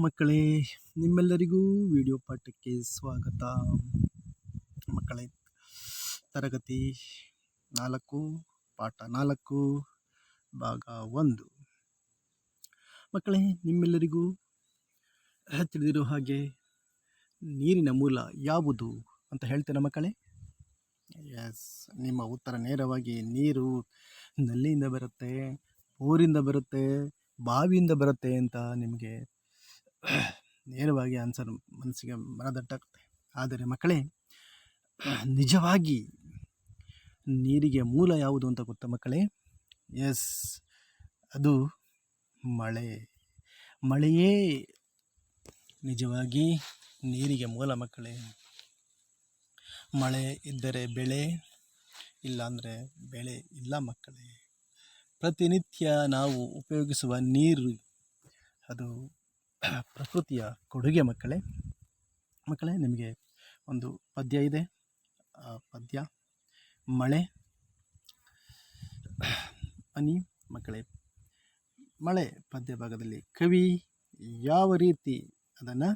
ಮಕ್ಕಳೇ, ನಿಮ್ಮೆಲ್ಲರಿಗೂ ವಿಡಿಯೋ ಪಾಠಕ್ಕೆ ಸ್ವಾಗತ. ಮಕ್ಕಳೇ, ತರಗತಿ 4 ಪಾಠ 4 ಭಾಗ 1. ಮಕ್ಕಳೇ, ನಿಮ್ಮೆಲ್ಲರಿಗೂ ತಿಳಿದಿರೋ ಹಾಗೆ ನೀರಿನ ಮೂಲ ಯಾವುದು ಅಂತ ಹೇಳ್ತೇನೆ ಮಕ್ಕಳೇ. ಎಸ್, ನಿಮ್ಮ ಉತ್ತರ ನೇರವಾಗಿ ನೀರು ನಲ್ಲಿಯಿಂದ ಬರುತ್ತೆ, ಬೋರಿಂದ ಬರುತ್ತೆ, ಬಾವಿಯಿಂದ ಬರುತ್ತೆ ಅಂತ ನಿಮಗೆ ನೇರವಾಗಿ ಆನ್ಸರ್ ಮನಸ್ಸಿಗೆ ಮನದಟ್ಟಾಗುತ್ತೆ. ಆದರೆ ಮಕ್ಕಳೇ, ನಿಜವಾಗಿ ನೀರಿಗೆ ಮೂಲ ಯಾವುದು ಅಂತ ಗೊತ್ತಾ ಮಕ್ಕಳೇ? ಎಸ್, ಅದು ಮಳೆಯೇ ನಿಜವಾಗಿ ನೀರಿಗೆ ಮೂಲ ಮಕ್ಕಳೇ. ಮಳೆ ಇದ್ದರೆ ಬೆಳೆ, ಇಲ್ಲಾಂದರೆ ಬೆಳೆ ಇಲ್ಲ ಮಕ್ಕಳೇ. ಪ್ರತಿನಿತ್ಯ ನಾವು ಉಪಯೋಗಿಸುವ ನೀರು ಅದು ಪ್ರಕೃತಿಯ ಕೊಡುಗೆ ಮಕ್ಕಳೇ. ನಿಮಗೆ ಒಂದು ಪದ್ಯ ಇದೆ. ಆ ಪದ್ಯ ಮಳೆ ಹನಿ ಮಕ್ಕಳೇ. ಮಳೆ ಪದ್ಯ ಭಾಗದಲ್ಲಿ ಕವಿ ಯಾವ ರೀತಿ ಅದನ್ನು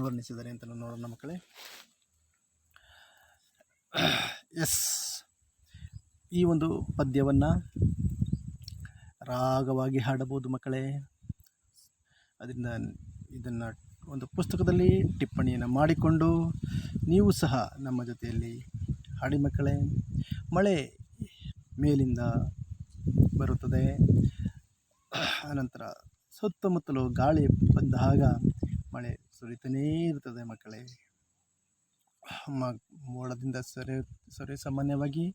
ವರ್ಣಿಸಿದ್ದಾರೆ ಅಂತ ನೋಡೋಣ ಮಕ್ಕಳೇ. ಎಸ್, ಈ ಒಂದು ಪದ್ಯವನ್ನು ರಾಗವಾಗಿ ಹಾಡಬಹುದು ಮಕ್ಕಳೇ. ಅದರಿಂದ ಇದನ್ನು ಒಂದು ಪುಸ್ತಕದಲ್ಲಿ ಟಿಪ್ಪಣಿಯನ್ನು ಮಾಡಿಕೊಂಡು ನೀವು ಸಹ ನಮ್ಮ ಜೊತೆಯಲ್ಲಿ ಹಾಡಿ ಮಕ್ಕಳೇ. ಮಳೆ ಮೇಲಿಂದ ಬರುತ್ತದೆ, ಅನಂತರ ಸುತ್ತಮುತ್ತಲು ಗಾಳಿ ಬಂದಾಗ ಮಳೆ ಸುರಿತಾನೇ ಇರ್ತದೆ ಮಕ್ಕಳೇ. ಮೋಡದಿಂದ ಸೊರೆ ಸಾಮಾನ್ಯವಾಗಿ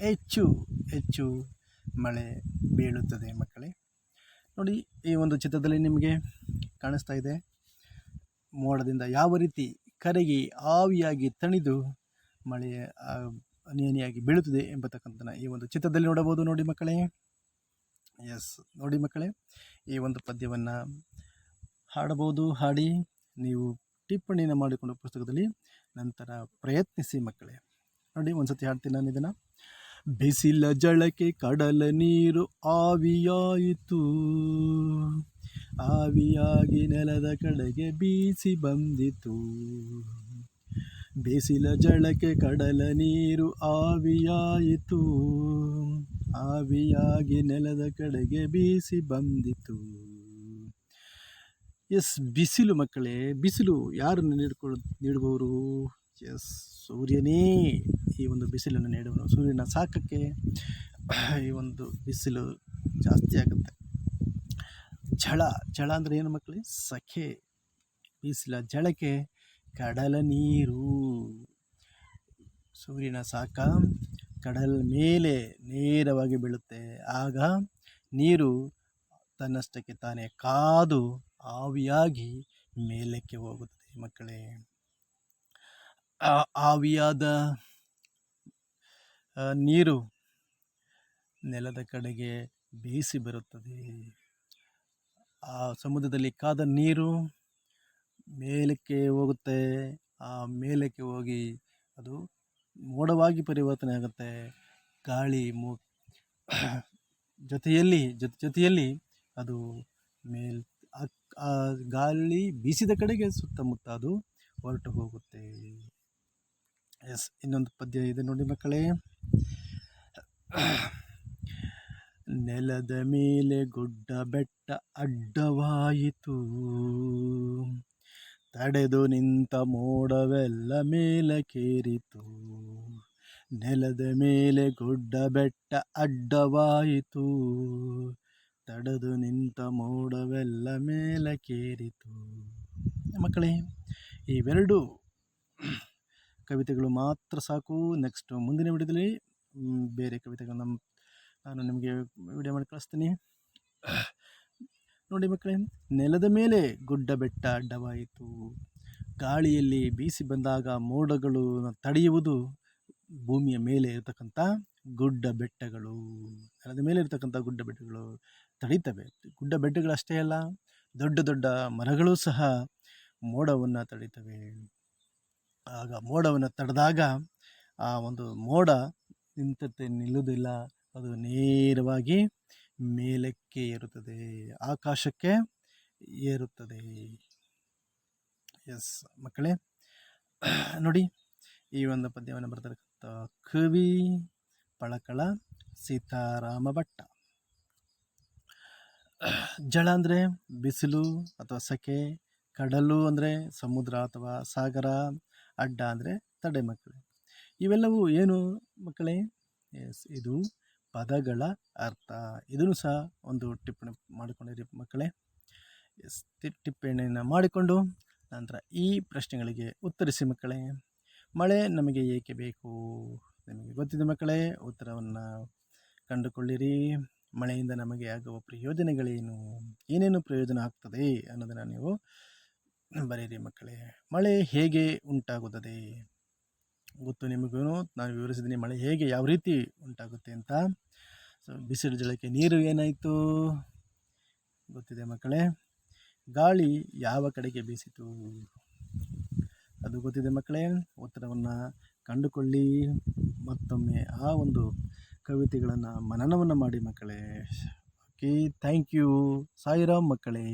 ಹೆಚ್ಚು ಮಳೆ ಬೀಳುತ್ತದೆ ಮಕ್ಕಳೇ. ನೋಡಿ, ಈ ಒಂದು ಚಿತ್ರದಲ್ಲಿ ನಿಮಗೆ ಕಾಣಿಸ್ತಾ ಇದೆ ಮೋಡದಿಂದ ಯಾವ ರೀತಿ ಕರಗಿ ಆವಿಯಾಗಿ ತಣಿದು ಮಳೆ ಹನಿಯಾಗಿ ಬೀಳುತ್ತದೆ ಎಂಬತಕ್ಕಂಥ ಈ ಒಂದು ಚಿತ್ರದಲ್ಲಿ ನೋಡಬಹುದು. ನೋಡಿ ಮಕ್ಕಳೇ. ಎಸ್, ನೋಡಿ ಮಕ್ಕಳೇ, ಈ ಒಂದು ಪದ್ಯವನ್ನು ಹಾಡಬಹುದು. ಹಾಡಿ ನೀವು ಟಿಪ್ಪಣಿಯನ್ನು ಮಾಡಿಕೊಂಡು ಪುಸ್ತಕದಲ್ಲಿ ನಂತರ ಪ್ರಯತ್ನಿಸಿ ಮಕ್ಕಳೇ. ನೋಡಿ, ಒಂದ್ಸತಿ ಹಾಡ್ತೀನಿ ನಾನು ಇದನ್ನು. ಬಿಸಿಲ ಜಳಕ್ಕೆ ಕಡಲ ನೀರು ಆವಿಯಾಯಿತು, ಆವಿಯಾಗಿ ನೆಲದ ಕಡೆಗೆ ಬೀಸಿ ಬಂದಿತು. ಬಿಸಿಲ ಜಳಕ್ಕೆ ಕಡಲ ನೀರು ಆವಿಯಾಯಿತು, ಆವಿಯಾಗಿ ನೆಲದ ಕಡೆಗೆ ಬೀಸಿ ಬಂದಿತು. ಎಸ್, ಬಿಸಿಲು ಮಕ್ಕಳೇ. ಬಿಸಿಲು ಯಾರನ್ನು ನೀಡುವವರು? ಎಸ್, ಸೂರ್ಯನೇ ಈ ಒಂದು ಬಿಸಿಲನ್ನು ನೀಡುವನು. ಸೂರ್ಯನ ಶಾಖಕ್ಕೆ ಈ ಒಂದು ಬಿಸಿಲು ಜಾಸ್ತಿ ಆಗುತ್ತೆ. ಝಳ ಅಂದರೆ ಏನು ಮಕ್ಕಳೇ? ಸಖೆ. ಬಿಸಿಲ ಜಳಕ್ಕೆ ಕಡಲ ನೀರು. ಸೂರ್ಯನ ಶಾಖ ಕಡಲ ಮೇಲೆ ನೇರವಾಗಿ ಬೀಳುತ್ತೆ. ಆಗ ನೀರು ತನ್ನಷ್ಟಕ್ಕೆ ತಾನೇ ಕಾದು ಆವಿಯಾಗಿ ಮೇಲಕ್ಕೆ ಹೋಗುತ್ತದೆ ಮಕ್ಕಳೇ. ಆವಿಯಾದ ನೀರು ನೆಲದ ಕಡೆಗೆ ಬೀಸಿ ಬರುತ್ತದೆ. ಆ ಸಮುದ್ರದಲ್ಲಿ ಕಾದ ನೀರು ಮೇಲಕ್ಕೆ ಹೋಗುತ್ತೆ. ಆ ಮೇಲಕ್ಕೆ ಹೋಗಿ ಅದು ಮೋಡವಾಗಿ ಪರಿವರ್ತನೆ ಆಗುತ್ತೆ. ಗಾಳಿ ಜೊತೆಯಲ್ಲಿ ಅದು ಆ ಗಾಳಿ ಬೀಸಿದ ಕಡೆಗೆ ಸುತ್ತಮುತ್ತ ಅದು ಹೊರಟು ಹೋಗುತ್ತೆ. ಎಸ್, ಇನ್ನೊಂದು ಪದ್ಯ ಇದೆ ನೋಡಿ ಮಕ್ಕಳೇ. ನೆಲದ ಮೇಲೆ ಗುಡ್ಡ ಬೆಟ್ಟ ಅಡ್ಡವಾಯಿತು, ತಡೆದು ನಿಂತ ಮೋಡವೆಲ್ಲ ಮೇಲಕ್ಕೇರಿತು. ನೆಲದ ಮೇಲೆ ಗುಡ್ಡ ಬೆಟ್ಟ ಅಡ್ಡವಾಯಿತು, ತಡೆದು ನಿಂತ ಮೋಡವೆಲ್ಲ ಮೇಲಕ್ಕೇರಿತು. ಮಕ್ಕಳೇ, ಇವೆರಡು ಕವಿತೆಗಳು ಮಾತ್ರ ಸಾಕು. ನೆಕ್ಸ್ಟ್ ಮುಂದಿನ ವಿಡಿಯೋದಲ್ಲಿ ಬೇರೆ ಕವಿತೆಗಳನ್ನು ನಾನು ನಿಮಗೆ ವಿಡಿಯೋ ಮಾಡಿ ಕಳಿಸ್ತೀನಿ. ನೋಡಿ ಮಕ್ಕಳೇ, ನೆಲದ ಮೇಲೆ ಗುಡ್ಡ ಬೆಟ್ಟ ಅಡ್ಡವಾಯಿತು. ಗಾಳಿಯಲ್ಲಿ ಬೀಸಿ ಬಂದಾಗ ಮೋಡಗಳು ತಡೆಯುವುದು ಭೂಮಿಯ ಮೇಲೆ ಇರತಕ್ಕಂಥ ಗುಡ್ಡ ಬೆಟ್ಟಗಳು. ನೆಲದ ಮೇಲೆ ಇರತಕ್ಕಂಥ ಗುಡ್ಡ ಬೆಟ್ಟಗಳು ತಡೀತವೆ. ಗುಡ್ಡ ಬೆಟ್ಟಗಳಷ್ಟೇ ಅಲ್ಲ, ದೊಡ್ಡ ದೊಡ್ಡ ಮರಗಳು ಸಹ ಮೋಡವನ್ನು ತಡೀತವೆ. ಆಗ ಮೋಡವನ್ನು ತಡೆದಾಗ ಆ ಒಂದು ಮೋಡ ನಿಲ್ಲುವುದಿಲ್ಲ, ಅದು ನೇರವಾಗಿ ಮೇಲಕ್ಕೆ ಇರುತ್ತದೆ, ಆಕಾಶಕ್ಕೆ ಏರುತ್ತದೆ. ಎಸ್ ಮಕ್ಕಳೇ, ನೋಡಿ ಈ ಒಂದು ಪದ್ಯವನ್ನು ಬರೆದಿರ್ತಕ್ಕಂಥ ಕವಿ ಪಳಕಳ ಸೀತಾರಾಮ ಭಟ್ಟ. ಜಳ ಅಂದರೆ ಬಿಸಿಲು ಅಥವಾ ಸೆಕೆ, ಕಡಲು ಅಂದರೆ ಸಮುದ್ರ ಅಥವಾ ಸಾಗರ, ಅಡ್ಡ ಅಂದರೆ ತಡೆ ಮಕ್ಕಳೇ. ಇವೆಲ್ಲವೂ ಏನು ಮಕ್ಕಳೇ? ಎಸ್, ಇದು ಪದಗಳ ಅರ್ಥ. ಇದನ್ನು ಸಹ ಒಂದು ಟಿಪ್ಪಣಿ ಮಾಡಿಕೊಂಡಿರಿ ಮಕ್ಕಳೇ. ಎಸ್, ಟಿಪ್ಪಣಿಯನ್ನು ಮಾಡಿಕೊಂಡು ನಂತರ ಈ ಪ್ರಶ್ನೆಗಳಿಗೆ ಉತ್ತರಿಸಿ ಮಕ್ಕಳೇ. ಮಳೆ ನಮಗೆ ಏಕೆ ಬೇಕು? ನಿಮಗೆ ಗೊತ್ತಿದೆ ಮಕ್ಕಳೇ, ಉತ್ತರವನ್ನು ಕಂಡುಕೊಳ್ಳಿರಿ. ಮಳೆಯಿಂದ ನಮಗೆ ಆಗುವ ಪ್ರಯೋಜನಗಳೇನು, ಏನೇನು ಪ್ರಯೋಜನ ಆಗ್ತದೆ ಅನ್ನೋದನ್ನು ನೀವು ಬರೀರಿ ಮಕ್ಕಳೇ. ಮಳೆ ಹೇಗೆ ಉಂಟಾಗುತ್ತದೆ ಗೊತ್ತು ನಿಮಗೂ, ನಾನು ವಿವರಿಸಿದ್ದೀನಿ ಮಳೆ ಹೇಗೆ ಯಾವ ರೀತಿ ಉಂಟಾಗುತ್ತೆ ಅಂತ. ಸೊ ಬಿಸಿಲು ಜಳಕ್ಕೆ ನೀರು ಏನಾಯಿತು ಗೊತ್ತಿದೆ ಮಕ್ಕಳೇ. ಗಾಳಿ ಯಾವ ಕಡೆಗೆ ಬೀಸಿತು ಅದು ಗೊತ್ತಿದೆ ಮಕ್ಕಳೇ. ಉತ್ತರವನ್ನು ಕಂಡುಕೊಳ್ಳಿ. ಮತ್ತೊಮ್ಮೆ ಆ ಒಂದು ಕವಿತೆಗಳನ್ನು ಮನನವನ್ನು ಮಾಡಿ ಮಕ್ಕಳೇ. Okay, thank you. ಸಾಯಿರಾಮ್ ಮಕ್ಕಳೇ.